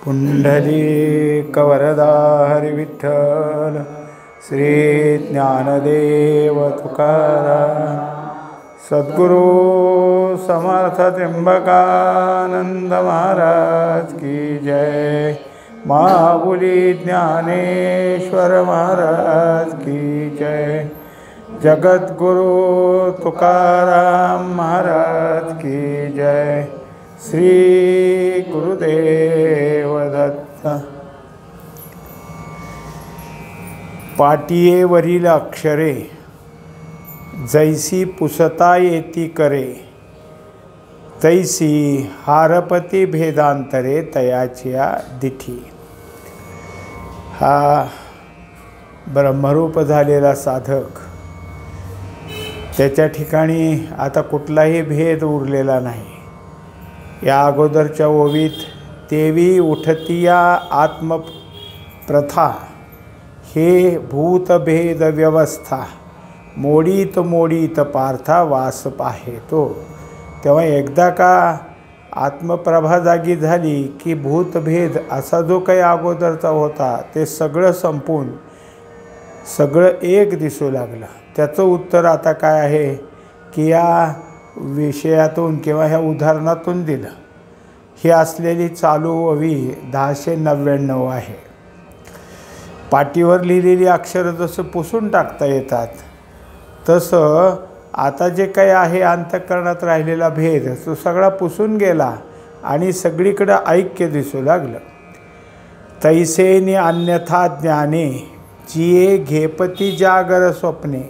पुंडलीकवरदा हरिविठ्ठल श्री ज्ञानदेव तुकाराम सद्गुरु समर्थ त्र्यंबकानंद महाराज की जय। महाबुली ज्ञानेश्वर महाराज की जय। जगद्गुरु तुकाराम महाराज की जय। श्री गुरुदेव दत्त। पाटियेवरील अक्षरे जैसी पुसता येती करे, तैसी हारपती भेदांतरे तयाचिया दिठी। हा ब्रह्मरूप झालेला साधक, त्याच्या ठिकाणी आता कुठलाही भेद उरलेला नाही। या अगोदरच्या ओवीत तेवी उठतिया आत्मप्रथा, हे भूतभेद व्यवस्था मोडीत मोडीत पार्था वास पाहेतो। तेव्हा एकदा का आत्मप्रभा जागी झाली की भूतभेद असा जो काही अगोदरचा होता ते सगळं संपून सगळं एक दिसू लागलं। त्याचं उत्तर आता काय आहे की या विषयातून किंवा ह्या उदाहरणातून दिलं। ही असलेली चालू ओवी 1099 आहे। पाटीवर लिहिलेली अक्षरं जसं पुसून टाकता येतात, तसं आता जे काही आहे अंतःकरणात राहिलेला भेद तो सगळा पुसून गेला आणि सगळीकडे ऐक्य दिसू लागलं। तैसेनी अन्यथा ज्ञाने जिये घेपती जागर स्वप्ने,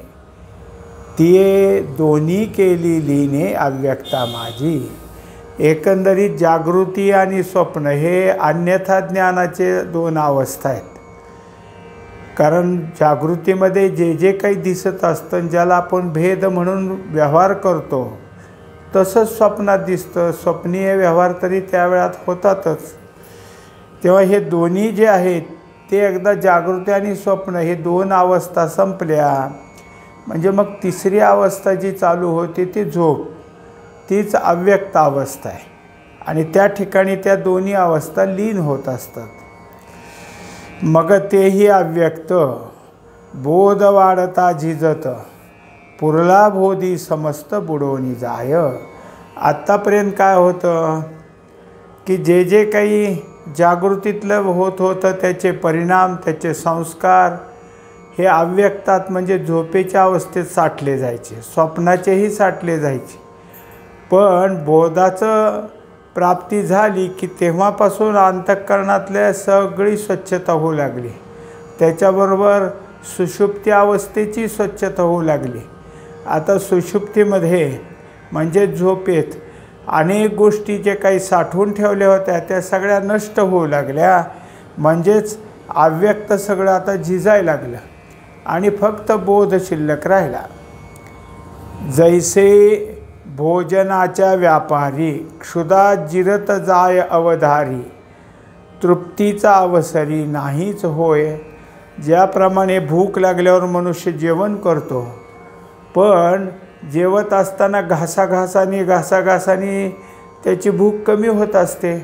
तिये दोन्ही केली लीने अव्यक्ता माझी। एकंदरीत जागृती आणि स्वप्न हे अन्यथा ज्ञानाचे दोन अवस्था आहेत। कारण जागृतीमध्ये जे जे काही दिसत असतं, ज्याला आपण भेद म्हणून व्यवहार करतो, तसंच स्वप्नात दिसतं। स्वप्नीय व्यवहार तरी त्या वेळात होतातच। तेव्हा हे दोन्ही जे आहेत ते एकदा जागृती आणि स्वप्न हे दोन अवस्था संपल्या म्हणजे मग तिसरी अवस्था जी चालू होती ती झोप, तीच अव्यक्त अवस्था आहे आणि त्या ठिकाणी त्या दोन्ही अवस्था लीन होत असतात। मग तेही अव्यक्त बोध वाढता झिजत, पुरला बोधी समस्त बुडवणी जाय। आत्तापर्यंत काय होतं की जे जे काही जागृतीतलं होत होतं त्याचे परिणाम, त्याचे संस्कार हे अव्यक्तात म्हणजे झोपेच्या अवस्थेत साठले जायचे, स्वप्नाचेही साठले जायचे। पण बोधाचं प्राप्ती झाली की तेव्हापासून अंतःकरणातल्या सगळी स्वच्छता होऊ लागली। त्याच्याबरोबर सुषुप्ती अवस्थेची स्वच्छता होऊ लागली। आता सुषुप्तीमध्ये म्हणजे झोपेत अनेक गोष्टी जे काही साठवून ठेवल्या होत्या त्या सगळ्या नष्ट होऊ लागल्या। म्हणजेच अव्यक्त सगळं आता झिजायला लागलं आणि फक्त बोध शिल्लक राहिला। जैसे भोजनाच्या व्यापारी क्षुधा जिरत जाय अवधारी, तृप्तीचा अवसरी नाहीच होय। ज्याप्रमाणे भूक लागल्यावर मनुष्य जेवण करतो, पण जेवत असताना घासाघासाने त्याची भूक कमी होत असते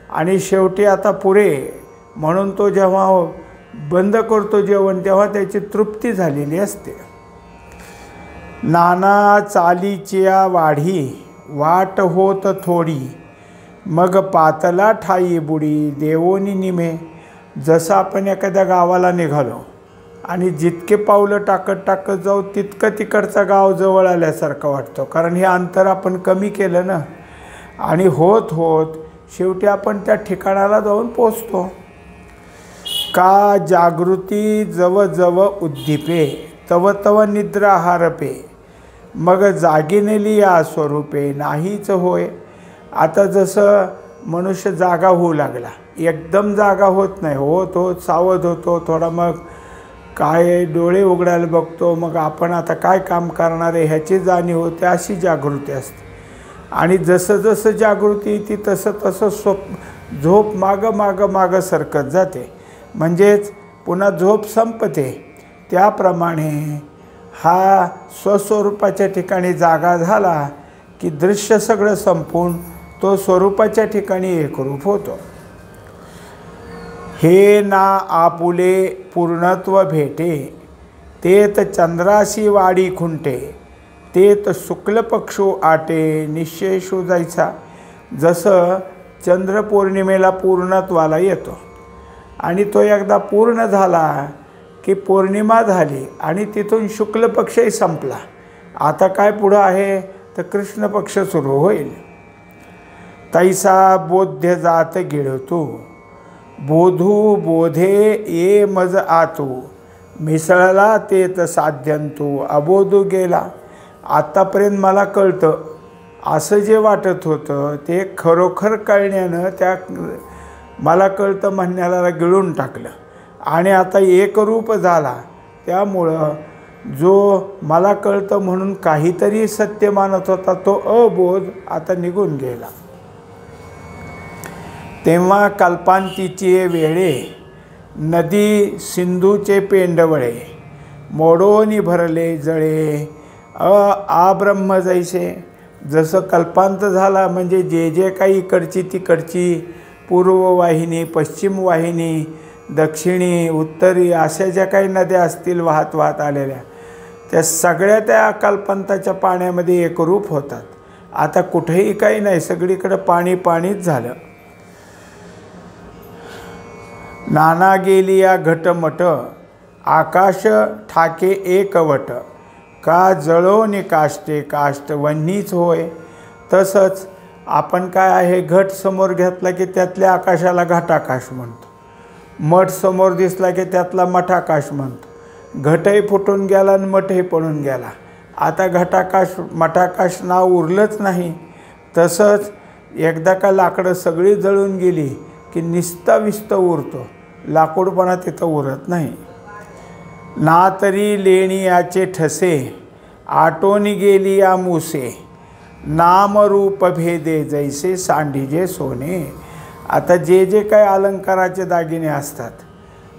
आणि शेवटी आता पुरे म्हणून तो जेव्हा बंद करतो जेवण तेव्हा त्याची तृप्ती झालेली असते। नाना चालीच्या वाढी वाट होत थोडी, मग पातला ठाई बुडी देवोनी निमे। जसं आपण एखाद्या गावाला निघालो आणि जितके पावलं टाकत जाऊ तितकं तिकडचा गाव जवळ आल्यासारखं वाटतं, कारण हे अंतर आपण कमी केलं ना। आणि होत होत शेवटी आपण त्या ठिकाणाला जाऊन पोचतो। का जागृती जव जव उद्दीपे, तव तव निद्रा हारपे, मग जागिनेली या स्वरूपे नाहीच होय। आता जसं मनुष्य जागा होऊ लागला, एकदम जागा होत नाही, होत सावध होतो थोडा, मग काय डोळे उघडायला बघतो, मग आपण आता काय काम करणार आहे ह्याची जाणीव होते, अशी जागृती असते। आणि जसं जसं जागृती येते तसं तसं झोप मागं सरकत जाते, म्हणजेच पुन्हा झोप संपते। त्याप्रमाणे हा स्वस्वरूपाच्या ठिकाणी जागा झाला की दृश्य सगळं संपून तो स्वरूपाच्या ठिकाणी एकरूप होतो। हे ना आपुले पूर्णत्व भेटे, तेत चंद्राशी वाडी खुंटे, तेत शुक्ल पक्षू आटे निशेषू जायचा. जसं चंद्र पौर्णिमेला पूर्णत्वाला येतो आणि तो एकदा पूर्ण झाला की पौर्णिमा झाली आणि तिथून शुक्ल पक्षही संपला. आता काय पुढं आहे तर कृष्ण पक्ष सुरू होईल. तैसा बोध्य जात गिळतू, बोधू बोधे ये मज आतू, मिसळला तेत साध्यंतू अबोधू गेला. आत्तापर्यंत मला कळतं असं जे वाटत होतं ते खरोखर कळण्यानं त्या मला कळतं म्हणण्याला गिळून टाकलं आणि आता एकरूप झाला. त्यामुळं जो मला कळतं म्हणून काहीतरी सत्य मानत होता तो अबोध आता निघून गेला. तेव्हा कल्पांतीची वेळे, नदी सिंधूचे पेंडवळे, मोडोनी भरले जळे आब्रह्म जैसे. जसं कल्पांत झाला म्हणजे जे जे काही इकडची तिकडची पूर्व वाहिनी, पश्चिम वाहिनी, दक्षिणी, उत्तरी अशा ज्या काही नद्या असतील वाहत वाहत आलेल्या त्या सगळ्या त्या कल्पांताच्या पाण्यामध्ये एकरूप होतात. आता कुठेही काही नाही, सगळीकडे पाणी पाणीच झालं. नाना गेली या घटमट, आकाश ठाके एकवट, का जळोनी काष्टे काष्ट वन्हीच होय. तसंच आपण काय आहे, घट समोर घेतला की त्यातल्या आकाशाला घटाकाश म्हणतो, मठ समोर दिसला की त्यातला मठाकाश म्हणतो. घटही फुटून गेला आणि मठही पडून गेला. आता घटाकाश मठाकाश नाव उरलंच नाही. तसंच एकदा का लाकडं सगळी जळून गेली की निस्ता विस्त उरतो, लाकूडपणा तिथं उरत नाही. ना तरी लेणी याचे ठसे, आटोनी गेली या मुसे, नामरूप भेदे जैसे सांडीजे सोने. आता जे जे काही अलंकाराचे दागिने असतात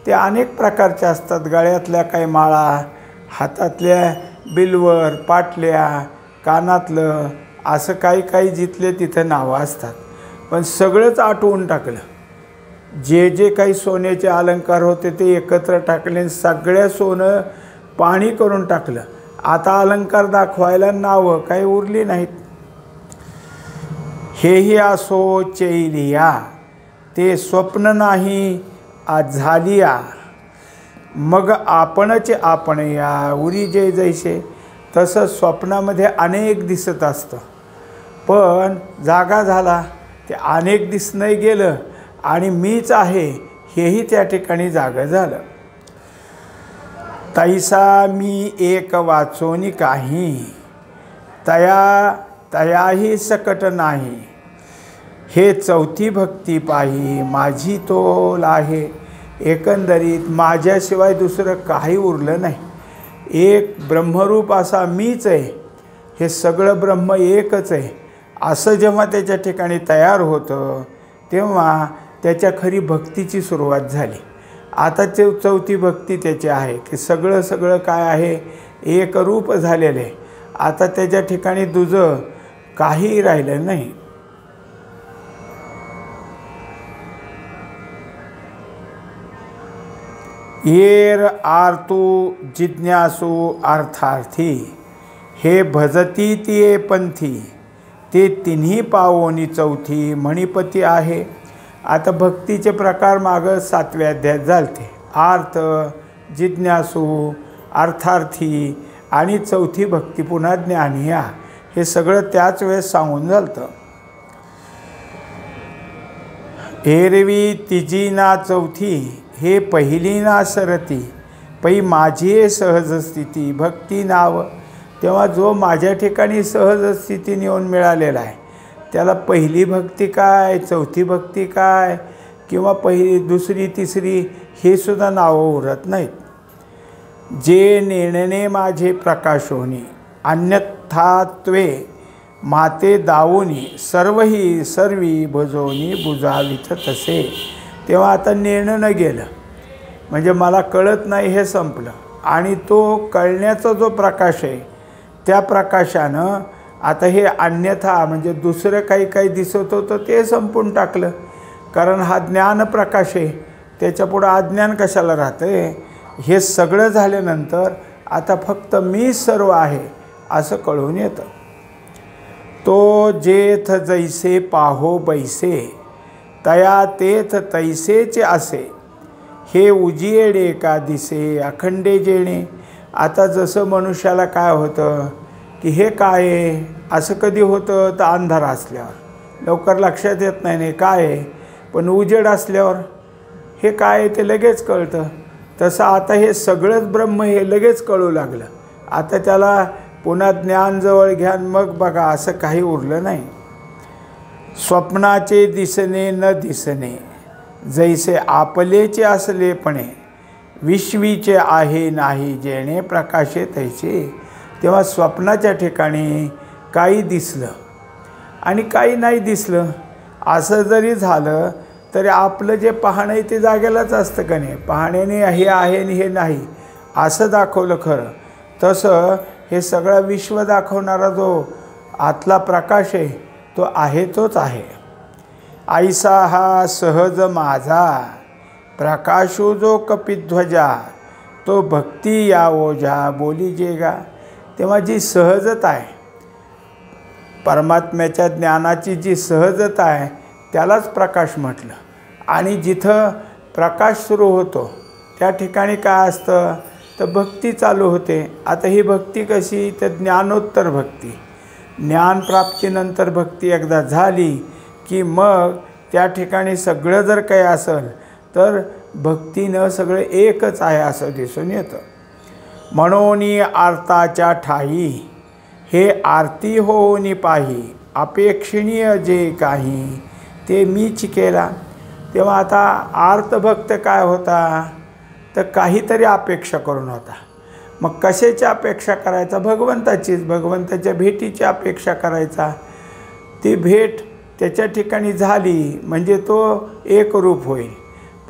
ते अनेक प्रकारचे असतात. गळ्यातल्या काही माळा, हातातल्या बिलवर, पाटल्या, कानातलं, असं काही काही जिथले तिथं नावं असतात. पण सगळंच आटवून टाकलं. जे जे काही सोन्याचे अलंकार होते ते एकत्र टाकले, सगळ्या सोनं पाणी करून टाकलं. आता अलंकार दाखवायला नावं काही उरली नाहीत. हेही असो चैलिया, ते स्वप्न नाही आज झालिया, मग आपणच आपण या उरी जय जैसे. तसं स्वप्नामध्ये अनेक दिसत असतं, पण जागा झाला ते अनेक दिसणं गेलं आणि मीच आहे हेही त्या ठिकाणी जागं झालं. तैसा मी एक वाचोनी काही, तयाही सकट नाही, हे चौथी भक्ती पाही माझी तोल आहे. एकंदरीत माझ्याशिवाय दुसरं काही उरलं नाही. एक ब्रह्मरूप असा मीच आहे, हे सगळं ब्रह्म एकच आहे असं जेव्हा त्याच्या ठिकाणी तयार होतं तेव्हा त्याच्या खरी भक्तीची सुरुवात झाली. आता चौथी भक्ती त्याची आहे की सगळं सगळं काय आहे एकरूप झालेलं आहे. आता त्याच्या ठिकाणी दुजं काही राहिलं नाही. येर आर्तू जिज्ञासू अर्थार्थी, हे भजती तिये पंथी, ते तिन्ही पावोनी चौथी मणिपती आहे. आता भक्तीचे प्रकार मागं 7व्या अध्यायात झालते. आर्थ, जिज्ञासू, अर्थार्थी आणि चौथी भक्ती पुन्हा ज्ञानिया, हे सगळं त्याच वेळेस सांगून झालतं. एरवी तिजी ना चौथी, हे पहिली ना सरती, पै माझी सहज स्थिती भक्ती नाव. तेव्हा जो माझ्या ठिकाणी सहज स्थितीने येऊन मिळालेला आहे त्याला पहिली भक्ती काय, चौथी भक्ती काय किंवा पहिली दुसरी तिसरी हे सुद्धा नावं उरत नाहीत. जे नेणणे माझे प्रकाशोनी, अन्यथात्वे माते दावोनी, सर्वही सर्वी भजोनी बुजावित तसे. तेव्हा आता नेणं गेलं म्हणजे मला कळत नाही हे संपलं आणि तो कळण्याचा जो प्रकाश आहे त्या प्रकाशानं आता हे अन्यथा म्हणजे दुसरं काही काही दिसत होतं ते संपून टाकलं. कारण हा ज्ञान प्रकाश आहे त्याच्यापुढं अज्ञान कशाला राहतं? हे सगळं झाल्यानंतर आता फक्त मी सर्व आहे असं कळून येतं. तो जेथ जैसे पाहो बैसे, तया तेथ तैसेचे असे, हे उजियेडे का दिसे अखंडे जेणे. आता जसं मनुष्याला काय होतं की हे काय आहे असं कधी होतं तर अंधार असल्यावर लवकर लक्षात येत नाही नाही काय आहे, पण उजेड असल्यावर हे काय आहे ते लगेच कळतं. तसं आता हे सगळंच ब्रह्म हे लगेच कळू लागलं. आता त्याला पुन्हा ज्ञान जवळ घ्या मग बघा असं काही उरलं नाही. स्वप्नाचे दिसणे न दिसणे, जैसे आपलेचे असलेपणे, विश्वीचे आहे नाही जेणे प्रकाशे तैसे. तेव्हा स्वप्नाच्या ठिकाणी काही दिसलं आणि काही नाही दिसलं असं जरी झालं तरी आपलं जे पाहणं आहे ते जागेलाच असतं का नाही. पाहण्याने हे आहे आणि हे नाही असं दाखवलं खरं. तसं हे सगळं विश्व दाखवणारा जो आतला प्रकाश आहे तो आहे तोच आहे. ऐसा हा सहज माझा, प्रकाशो जो कपिध्वजा, तो भक्ती या ओझा बोली जेगा. तेव्हा जी सहजता आहे परमात्म्याच्या ज्ञानाची, जी सहजता आहे त्यालाच प्रकाश म्हटलं. आणि जिथं प्रकाश सुरू होतो त्या ठिकाणी काय असतं तर भक्ती चालू होते. आता ही भक्ती कशी तर ज्ञानोत्तर भक्ती. ज्ञानप्राप्तीनंतर भक्ती एकदा झाली की मग त्या ठिकाणी सगळं जर काही असेल तर भक्तीनं सगळं एकच आहे असं दिसून येतं. म्हणून आरताच्या ठाई, हे आरती होऊनी पाही, अपेक्षणीय जे काही ते मीच केला. तेव्हा आता आर्तभक्त काय होता तर काहीतरी अपेक्षा करून होता. मग कशाची अपेक्षा करायचा? भगवंताचीच, भगवंताच्या भेटीची अपेक्षा करायचा. ती भेट त्याच्या ठिकाणी झाली म्हणजे तो एक रूप होईल.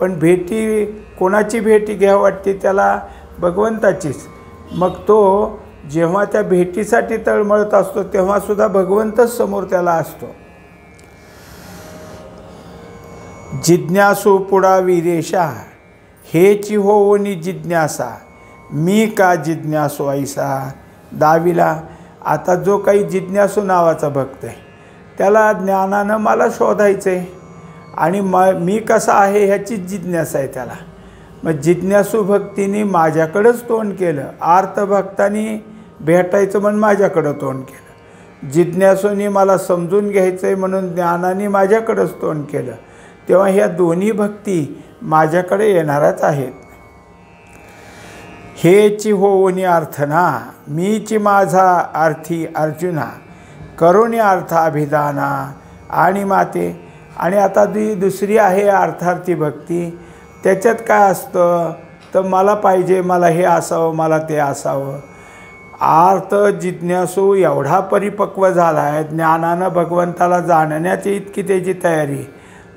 पण भेटी कोणाची भेटी घ्यावी वाटते त्याला? भगवंताचीच. मग तो जेव्हा त्या भेटीसाठी तळमळत असतो तेव्हासुद्धा भगवंतच समोर त्याला असतो. जिज्ञासू पुढा विरेशा, हेची होऊनी जिज्ञासा, मी का जिज्ञासू ऐसा. दाविला आता जो काही जिज्ञासू नावाचा भक्त आहे त्याला ज्ञानानं मला शोधायचं आहे आणि मी कसा आहे ह्याची जिज्ञासा आहे त्याला. मग जिज्ञासू भक्तीने माझ्याकडंच तोंड केलं, आर्तभक्तांनी भेटायचं म्हणून माझ्याकडं तोंड केलं, जिज्ञासूनी मला समजून घ्यायचं आहे म्हणून ज्ञानाने माझ्याकडंच तोंड केलं. तेव्हा ह्या दोन्ही भक्ती माझ्याकडे येणारच आहेत. हेची होऊनी अर्थना, मीची माझा अर्थी अर्जुना, करुणी अर्थाभिधाना आणि माते. आणि आता दुसरी आहे अर्थार्थी भक्ती. त्याच्यात काय असतं तर मला पाहिजे, मला हे असावं, मला ते असावं. आर्त जिज्ञासू एवढा परिपक्व झाला आहे ज्ञानानं भगवंताला जाणण्याची इतकी त्याची तयारी,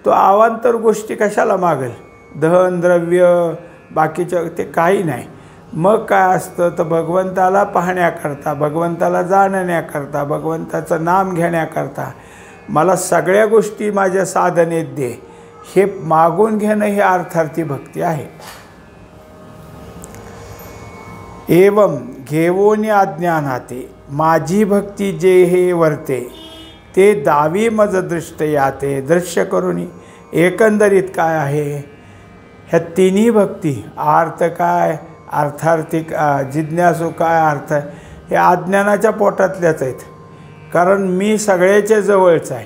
तो अवांतर गोष्टी कशाला मागेल? धन द्रव्य बाकीच्या ते काही नाही. मग काय असतं तर भगवंताला पाहण्याकरता, भगवंताला जाणण्याकरता, भगवंताचं नाम घेण्याकरता मला सगळ्या गोष्टी माझ्या साधनेत दे, हे मागून घेणं हे अर्थार्थी भक्ती आहे. एवं घेवोनी अज्ञानाते, माझी भक्ती जे हे वर्ते, ते दावी मज दृष्ट याते दृश्य करुनी. एकंदरीत काय आहे ह्या तिन्ही भक्ती, आर्थ काय, अर्थार्थिक, जिज्ञासू काय, अर्थ, हे अज्ञानाच्या पोटातल्याच आहेत. कारण मी सगळ्याच्या जवळच आहे,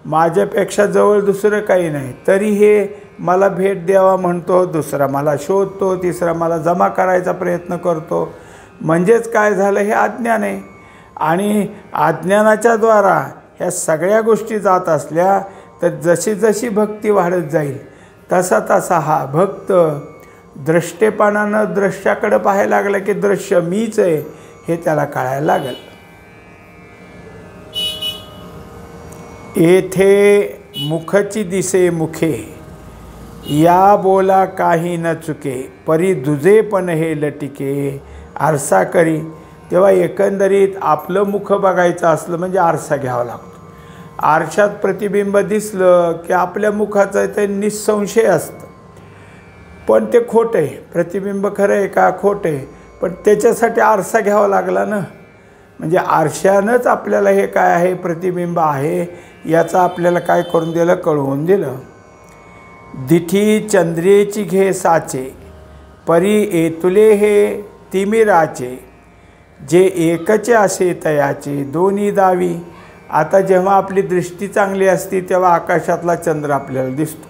माझ्यापेक्षा जवळ दुसरं काही नाही. तरी हे मला भेट द्यावा म्हणतो, दुसरा मला शोधतो, तिसरा मला जमा करायचा प्रयत्न करतो. म्हणजेच काय झालं, हे अज्ञान आहे. आणि अज्ञानाच्या द्वारा ह्या सगळ्या गोष्टी जात असल्या तर जशी जशी भक्ती वाढत जाईल तसा तसा हा भक्त द्रष्टेपणानं दृश्याकडे पाहायला लागलं की दृश्य मीच आहे हे त्याला कळायला लागेल. येथे मुखची दिसे मुखे, या बोला काही न चुके, परी दुजे पण हे लटिके आरसा करी. तेव्हा एकंदरीत आपलं मुख बघायचं असलं म्हणजे आरसा घ्यावा लागतो. आरशात प्रतिबिंब दिसलं की आपल्या मुखाचं ते निसंशय असतं. पण ते खोटं आहे. प्रतिबिंब खरं आहे का खोटं आहे, पण त्याच्यासाठी आरसा घ्यावा लागला ना. म्हणजे आरशानंच आपल्याला हे काय आहे प्रतिबिंब आहे याचं आपल्याला काय करून दिलं, कळवून दिलं. दिठी चंद्रेची घे साचे, परी एतुले हे तिमिराचे, जे एकचे असे तयाचे दोन्ही दावी. आता जेव्हा आपली दृष्टी चांगली असते तेव्हा आकाशातला चंद्र आपल्याला दिसतो.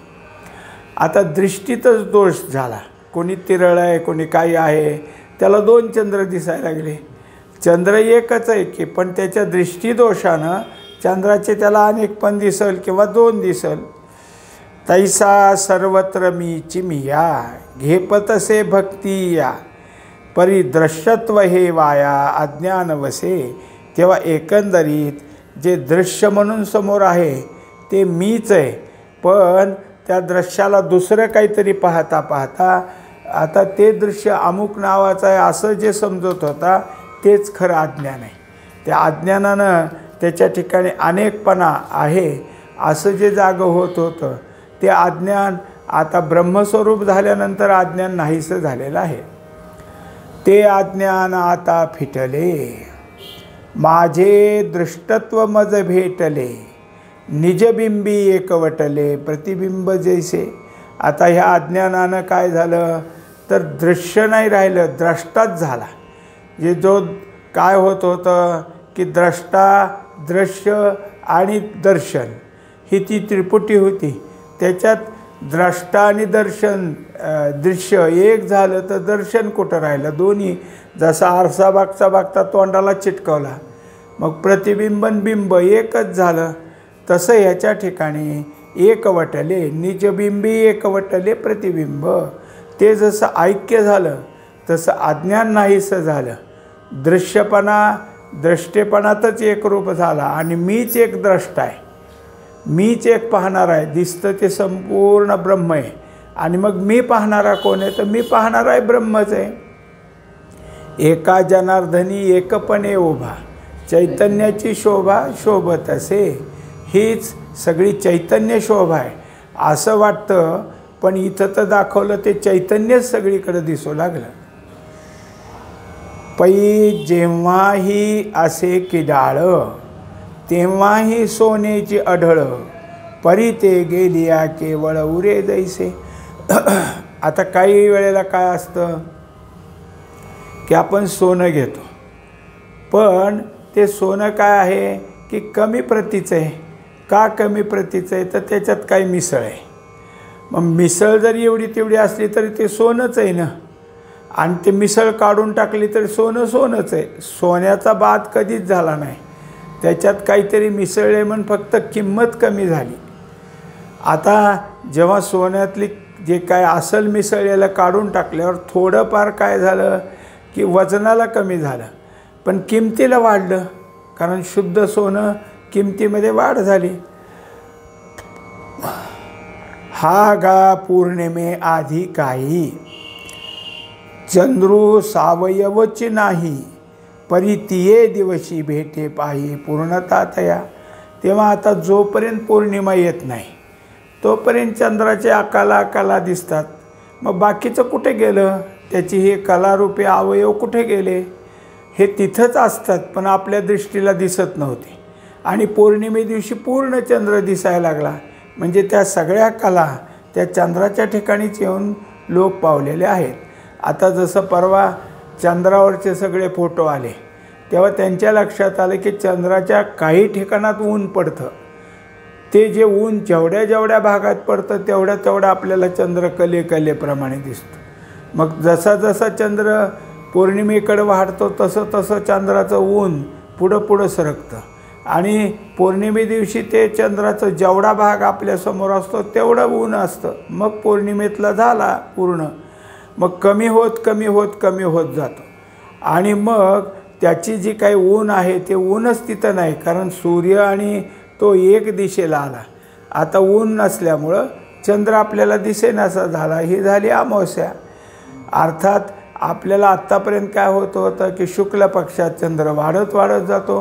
आता दृष्टीतच दोष झाला, कोणी तिरळ आहे कोणी काही आहे, त्याला दोन चंद्र दिसायला लागले. चंद्र एकच आहे की, पण त्याच्या दृष्टीदोषानं चंद्राचे त्याला अनेक पण दिसल किंवा दोन दिसल. तैसा सर्वत्र मी चिमिया, घेपतसे भक्ती या, परी दृश्यत्व हे वाया अज्ञान वसे. तेव्हा एकंदरीत जे दृश्य म्हणून समोर आहे ते मीच आहे, पण त्या दृश्याला दुसरं काहीतरी पाहता पाहता आता ते दृश्य अमुक नावाचं आहे असं जे समजत होता तेच खरं अज्ञान आहे. त्या अज्ञानानं त्याच्या ठिकाणी अनेकपणा आहे असं जे जागं होत होतं ते अज्ञान आता ब्रह्मस्वरूप झाल्यानंतर अज्ञान नाहीसं झालेलं आहे. ते अज्ञान आता फिटले, माझे दृष्टत्व मज भेटले, निजबिंबी एकवटले प्रतिबिंब जैसे. आता ह्या अज्ञानानं काय झालं तर दृश्य नाही राहिलं, द्रष्टाच झाला. जे जो काय होत होतं की द्रष्टा दृश्य आणि दर्शन ही ती त्रिपुटी होती. त्याच्यात द्रष्टा आणि दर्शन दृश्य एक झालं तर दर्शन कुठं राहिलं. दोन्ही जसा आरसा बागचा बागता तोंडाला चिटकवला मग प्रतिबिंबन बिंब एकच झालं, तसं ह्याच्या ठिकाणी एकवटले, निजबिंबी एकवटले प्रतिबिंब. ते जसं ऐक्य झालं तसं अज्ञान नाहीसं झालं. दृश्यपणा द्रष्टेपणातच एक रूप झाला आणि मीच एक द्रष्टा आहे, मीच एक पाहणार आहे. दिसतं ते संपूर्ण ब्रह्म आहे आणि मग मी पाहणारा कोण आहे तर मी पाहणारा आहे ब्रह्मच आहे. एका जनार्दनी एकपणे उभा, चैतन्याची शोभा शोभत असे. हीच सगळी चैतन्य शोभा आहे असं वाटतं, पण इथं तर दाखवलं ते चैतन्यच सगळीकडे दिसू लागलं. पै जेव्हाही असे किडाळ, तेव्हाही सोनेची अढळ, परी ते गेलिया केवळ उरे जैसे. आता काही वेळेला काय असतं की आपण सोनं घेतो, पण ते सोनं काय आहे की कमी प्रतीचं आहे. का कमी प्रतीचं आहे तर त्याच्यात काही मिसळ आहे. मग मिसळ जरी एवढी तेवढी असली तरी ते सोनंच आहे ना, आणि ते मिसळ काढून टाकली तरी सोनं सोनंच आहे. सोन्याचा बाद कधीच झाला नाही, त्याच्यात काहीतरी मिसळले म्हणून फक्त किंमत कमी झाली. आता जेव्हा सोन्यातली जे काय असल मिसळलेलं काढून टाकल्यावर थोडंफार काय झालं की वजनाला कमी झालं, पण किमतीला वाढलं, कारण शुद्ध सोनं किमतीमध्ये वाढ झाली. हा गा पौर्णिमे आधी काही, चंद्रू सावयवची नाही, परी तिये दिवशी भेटे पाही पूर्णता तया. तेव्हा आता जोपर्यंत पौर्णिमा येत नाही तोपर्यंत चंद्राच्या कला दिसतात. मग बाकीचं कुठे गेलं, त्याची हे कलारूपी अवयव कुठे गेले, हे तिथंच असतात पण आपल्या दृष्टीला दिसत नव्हते. आणि पौर्णिमे दिवशी पूर्ण चंद्र दिसायला लागला, म्हणजे त्या सगळ्या कला त्या चंद्राच्या ठिकाणीच येऊन लोप पावलेले आहेत. आता जसं परवा चंद्रावरचे सगळे फोटो आले तेव्हा त्यांच्या लक्षात आलं की चंद्राच्या काही ठिकाणात ऊन पडतं. ते जे ऊन जेवढ्या जेवढ्या भागात पडतं तेवढ्या आपल्याला चंद्र कलेप्रमाणे दिसतं. मग जसा जसा चंद्र पौर्णिमेकडे वाढतो तसं तसं चंद्राचं ऊन पुढं सरकतं. आणि पौर्णिमे दिवशी ते चंद्राचं जेवढा भाग आपल्यासमोर असतो तेवढं ऊन असतं. मग पौर्णिमेतला झाला पूर्ण, मग कमी होत जातो. आणि मग त्याची जी काही ऊन आहे ते ऊनच तिथं नाही, कारण सूर्य आणि तो एक दिशेला आला. आता ऊन नसल्यामुळं चंद्र आपल्याला दिसेनासा झाला. ही झाली अमावस्या. अर्थात आपल्याला आत्तापर्यंत काय होतं की शुक्ल पक्षात चंद्र वाढत जातो,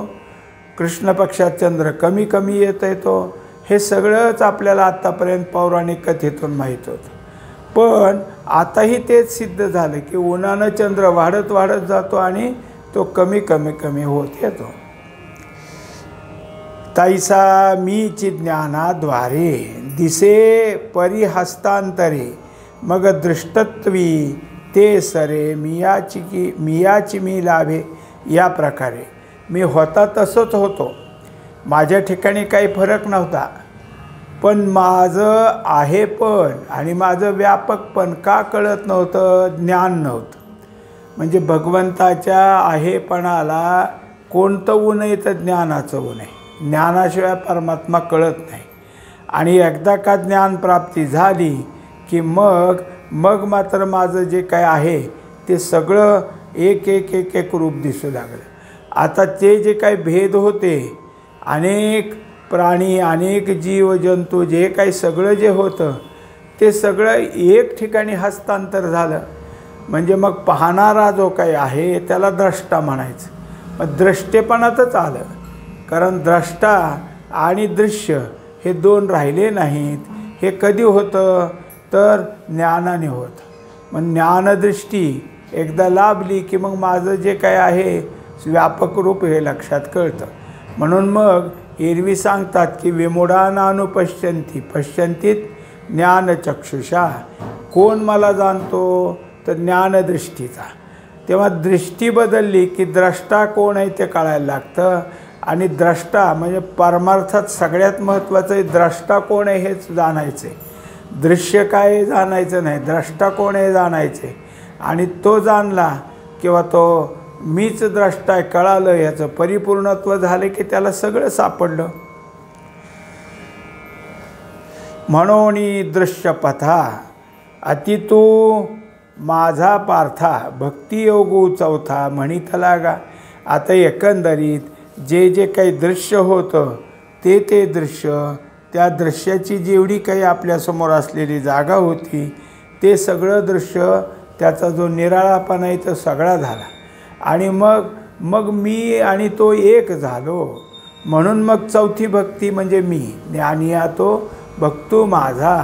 कृष्ण पक्षात चंद्र कमी येतो. हे सगळंच आपल्याला आत्तापर्यंत पौराणिक कथेतून माहीत होतं. पण आताही तेच सिद्ध झालं की उन्हानं चंद्र वाढत वाढत जातो आणि तो कमी कमी कमी होत येतो. तैसा मीची ज्ञानाद्वारे दिसे परी हस्तांतरे मग दृष्टत्वी ते सरे मियाची मी लाभे. या प्रकारे मी होता तसंच होतो, माझ्या ठिकाणी काही फरक नव्हता, पण माझं आहे पण आणि माझं व्यापक पण का कळत नव्हतं? ज्ञान नव्हतं. म्हणजे भगवंताच्या आहेपणाला कोणतं ऊन आहे तर ज्ञानाचं ऊन आहे. ज्ञानाशिवाय परमात्मा कळत नाही. आणि एकदा का ज्ञानप्राप्ती झाली की मग मात्र माझं जे काय आहे ते सगळं एक एक एक एक रूप दिसू लागलं. आता ते जे काही भेद होते, अनेक प्राणी अनेक जीव जंतू जे काही सगळं जे होतं ते सगळं एक ठिकाणी हस्तांतर झालं. म्हणजे मग पाहणारा जो काही आहे त्याला द्रष्टा म्हणायचं. मग द्रष्टेपणातच आलं, कारण द्रष्टा आणि दृश्य हे दोन राहिले नाहीत. हे कधी होतं तर ज्ञानाने होतं. मग ज्ञानदृष्टी एकदा लाभली की मग माझं जे काय आहे व्यापक रूप हे लक्षात कळतं. म्हणून मग एरवी सांगतात की विमूढानानुपश्यन्ति पश्यन्तीत ज्ञानचक्षुषा. कोण मला जाणतो तर ज्ञानदृष्टीचा. तेव्हा दृष्टी बदलली की द्रष्टा कोण आहे ते कळायला लागतं. आणि द्रष्टा म्हणजे परमार्थात सगळ्यात महत्त्वाचं आहे द्रष्टा कोण आहे हेच जाणायचं आहे. दृश्य काय आहे जाणायचं नाही, द्रष्टा कोण आहे जाणायचे. आणि तो जाणला किंवा तो मीच द्रष्टा आहे कळालं, याचं परिपूर्णत्व झाले की त्याला सगळं सापडलं. म्हणून दृश्यपथा अति तू माझा पार्था भक्तियोगू चौथा म्हणित लागा. आता एकंदरीत जे जे काही दृश्य होतं ते दृश्य, त्या दृश्याची जेवढी काही आपल्यासमोर असलेली जागा होती ते सगळं दृश्य, त्याचा जो निराळापणा आहे तो सगळा झाला. आणि मग मी आणि तो एक झालो. म्हणून मग चौथी भक्ती म्हणजे मी ज्ञानिया तो भक्तू माझा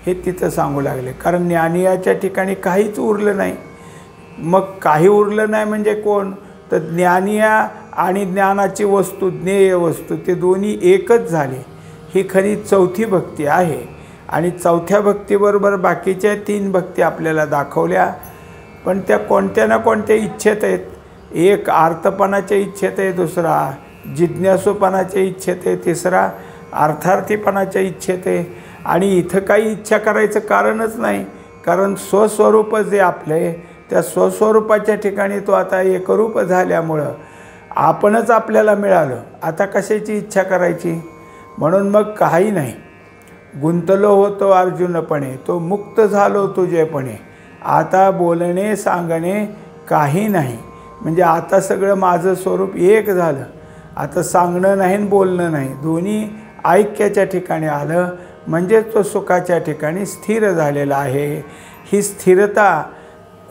हे तिथं सांगू लागले. कारण ज्ञानियाच्या ठिकाणी काहीच उरलं नाही. मग काही उरलं नाही म्हणजे कोण तर ज्ञानिया आणि ज्ञानाची वस्तू ज्ञेय वस्तू ते दोन्ही एकच झाले. ही खरी चौथी भक्ती आहे. आणि चौथ्या भक्तीबरोबर बाकीच्या 3 भक्ती आपल्याला दाखवल्या, पण त्या कोणत्या ना कोणत्या इच्छेत आहेत. एक आर्तपणाच्या इच्छेत आहे, दुसरा जिज्ञासूपणाच्या इच्छेत आहे, तिसरा अर्थार्थीपणाच्या इच्छेत आहे. आणि इथं काही इच्छा करायचं कारणच नाही, कारण स्वस्वरूप जे आपले त्या स्वस्वरूपाच्या ठिकाणी तो आता एकरूप झाल्यामुळं आपणच आपल्याला मिळालं. आता कशाची इच्छा करायची? म्हणून मग काही नाही. गुंतलो होतो अर्जुनपणे, तो मुक्त झालो तुझेपणे. आता बोलणे सांगणे काही नाही. म्हणजे आता सगळं माझं स्वरूप एक झालं. आता सांगणं नाही बोलणं नाही, दोन्ही ऐक्याच्या ठिकाणी आलं. म्हणजे तो सुखाच्या ठिकाणी स्थिर झालेला आहे. ही स्थिरता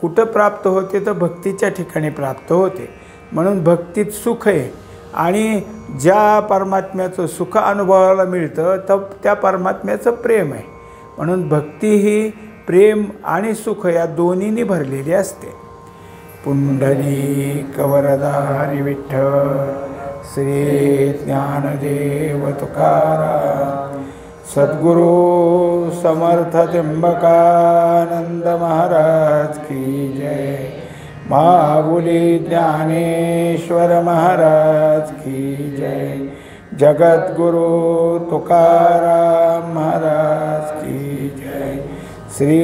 कुठं प्राप्त होते तर भक्तीच्या ठिकाणी प्राप्त होते. म्हणून भक्तीत सुख आहे. आणि ज्या परमात्म्याचं सुख अनुभवायला मिळतं तर त्या परमात्म्याचं प्रेम आहे. म्हणून भक्ती ही प्रेम आणि सुख या दोन्हींनी भरलेली असते. पुंडलिक वरदा हरी विठ्ठल श्री ज्ञानदेव तुकाराम सद्गुरु समर्थ त्र्यंबकानंद महाराज की जय. माऊली ज्ञानेश्वर महाराज की जय. जगद्गुरु तुकाराम महाराज की जय. श्री